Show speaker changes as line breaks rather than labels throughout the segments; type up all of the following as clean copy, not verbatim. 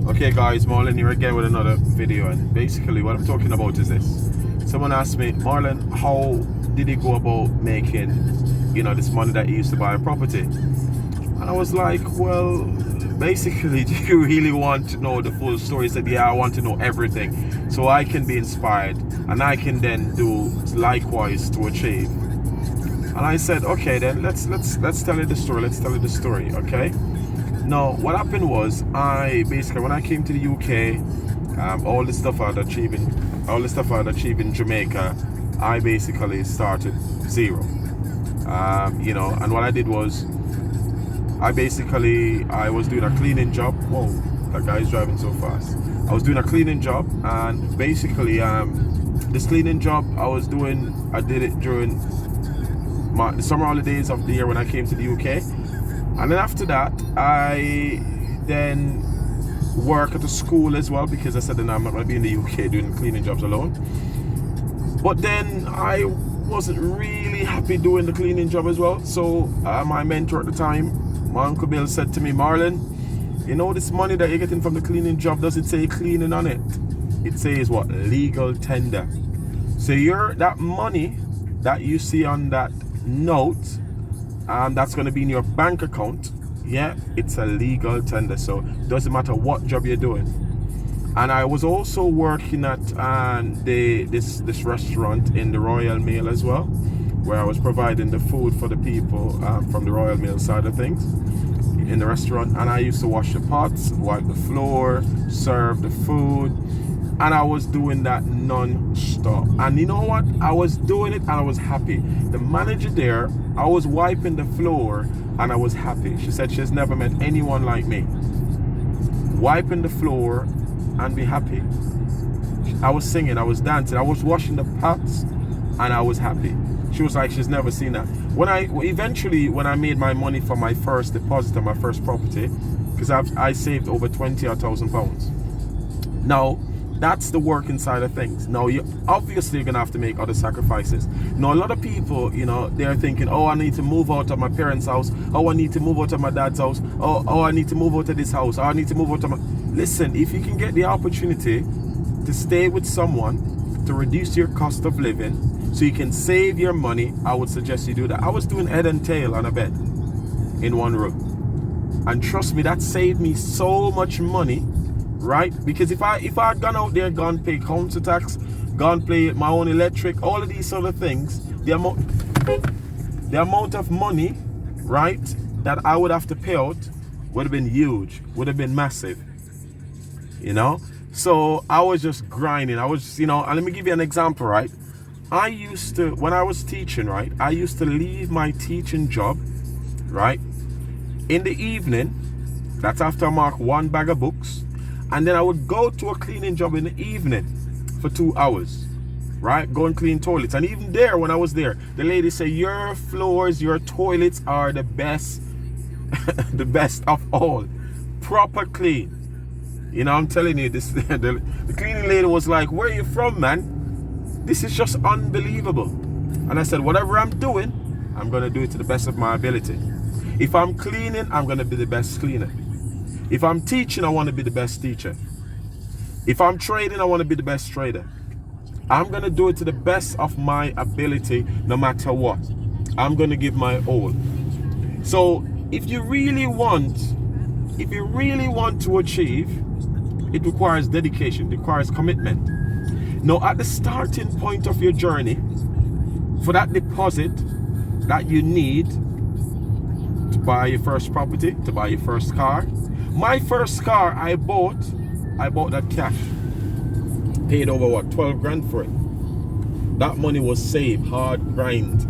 Okay guys, Marlon here again with another video, and basically what I'm talking about is this. Someone asked me, Marlon, how did he go about making, this money that he used to buy a property? And I was like, well, basically, do you really want to know the full story? He said, yeah, I want to know everything so I can be inspired and I can then do likewise to achieve. And I said, okay, then let's tell you the story. Let's tell you the story, okay? Now, what happened was, I basically, when I came to the UK, all the stuff I'd achieved in Jamaica, I basically started zero. And what I did was, I was doing a cleaning job. Whoa, that guy's driving so fast. I was doing a cleaning job, and basically, this cleaning job I did it during the summer holidays of the year when I came to the UK. And then after that, I then work at a school as well, because I said that I'm not going to be in the UK doing cleaning jobs alone. But then I wasn't really happy doing the cleaning job as well. So my mentor at the time, my Uncle Bill, said to me, Marlon, this money that you're getting from the cleaning job doesn't say cleaning on it. It says what? Legal tender. So that money that you see on that note, that's going to be in your bank account, yeah, it's a legal tender. So it doesn't matter what job you're doing. And I was also working at this restaurant in the Royal Mail as well, where I was providing the food for the people from the Royal Mail side of things in the restaurant. And I used to wash the pots, wipe the floor, serve the food, and I was doing that non-stop. And you know what? I was doing it and I was happy. The manager there, I was wiping the floor and I was happy. She said she's never met anyone like me. Wiping the floor and be happy. I was singing, I was dancing, I was washing the pots and I was happy. She was like, she's never seen that. When I made my money for my first deposit on my first property, because I saved over 20,000 pounds. Now, that's the work inside of things. Now, you're obviously going to have to make other sacrifices. Now, a lot of people, they're thinking, oh, I need to move out of my parents' house. Oh, I need to move out of my dad's house. Oh, I need to move out of this house. Oh, I need to move out of my... Listen, if you can get the opportunity to stay with someone to reduce your cost of living so you can save your money, I would suggest you do that. I was doing head and tail on a bed in one room. And trust me, that saved me so much money. Right? Because if I had gone out there, gone pay council tax, gone pay my own electric, all of these sort of things, the amount of money, right, that I would have to pay out would have been huge, would have been massive. So I was just grinding. I was, and let me give you an example, right? I used to, when I was teaching, right, I used to leave my teaching job, right, in the evening. That's after I mark one bag of books. And then I would go to a cleaning job in the evening for 2 hours, right? Go and clean toilets. And even there, when I was there, the lady said, your floors, your toilets are the best, the best of all. Proper clean. I'm telling you, this the cleaning lady was like, where are you from, man? This is just unbelievable. And I said, whatever I'm doing, I'm going to do it to the best of my ability. If I'm cleaning, I'm going to be the best cleaner. If I'm teaching, I want to be the best teacher. If I'm trading, I want to be the best trader. I'm going to do it to the best of my ability, no matter what. I'm going to give my all. So if you really want to achieve, it requires dedication, it requires commitment. Now, at the starting point of your journey, for that deposit that you need to buy your first property, to buy your first car. My first car I bought that cash. Paid over 12 grand for it. That money was saved, hard grind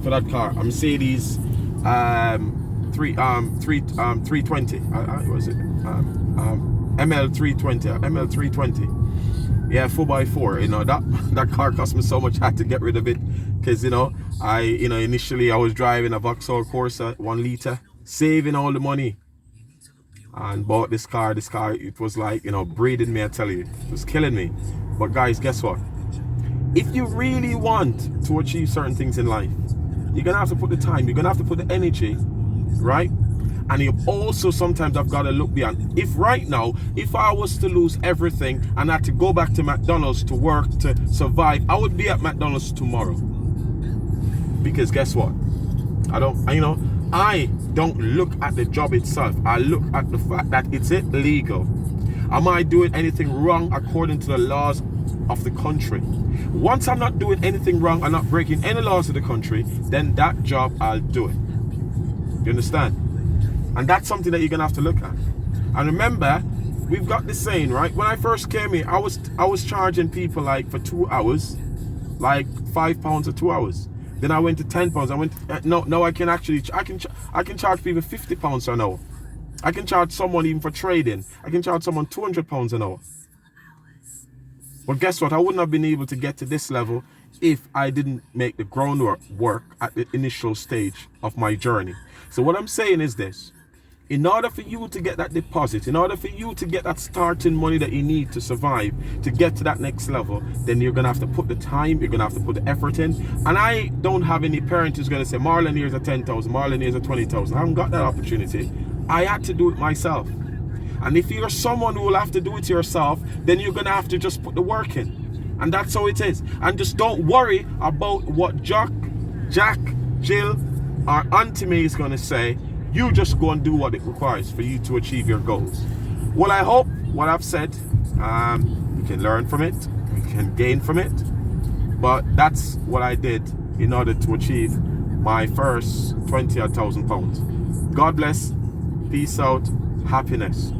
for that car. A Mercedes 320. What was it? ML320. Yeah, 4x4. That car cost me so much. I had to get rid of it because initially I was driving a Vauxhall Corsa 1 liter, saving all the money, and bought this car. It was like, breathing me, I tell you. It was killing me. But guys, guess what? If you really want to achieve certain things in life, you're going to have to put the time, you're going to have to put the energy, right? And you also sometimes have got to look beyond. If right now, if I was to lose everything and I had to go back to McDonald's to work to survive, I would be at McDonald's tomorrow. Because guess what? I don't look at the job itself. I look at the fact that it's illegal. Am I doing anything wrong according to the laws of the country? Once I'm not doing anything wrong, I'm not breaking any laws of the country, then that job, I'll do it. You understand? And that's something that you're gonna have to look at. And remember, we've got the saying, right? When I first came here, I was charging people like for 2 hours, like £5 for 2 hours. Then I went to £10. I went no, I can charge people £50 an hour. I can charge someone even for trading. I can charge someone £200 an hour. But guess what? I wouldn't have been able to get to this level if I didn't make the groundwork at the initial stage of my journey. So what I'm saying is this. In order for you to get that deposit, in order for you to get that starting money that you need to survive, to get to that next level, then you're going to have to put the time, you're going to have to put the effort in. And I don't have any parent who's going to say, Marlon, here's a 10,000, Marlon, here's a 20,000. I haven't got that opportunity. I had to do it myself. And if you're someone who will have to do it yourself, then you're going to have to just put the work in. And that's how it is. And just don't worry about what Jack, Jill, or Auntie May is going to say. You just go and do what it requires for you to achieve your goals. Well, I hope what I've said, you can learn from it, you can gain from it. But that's what I did in order to achieve my first £20,000. God bless, peace out, happiness.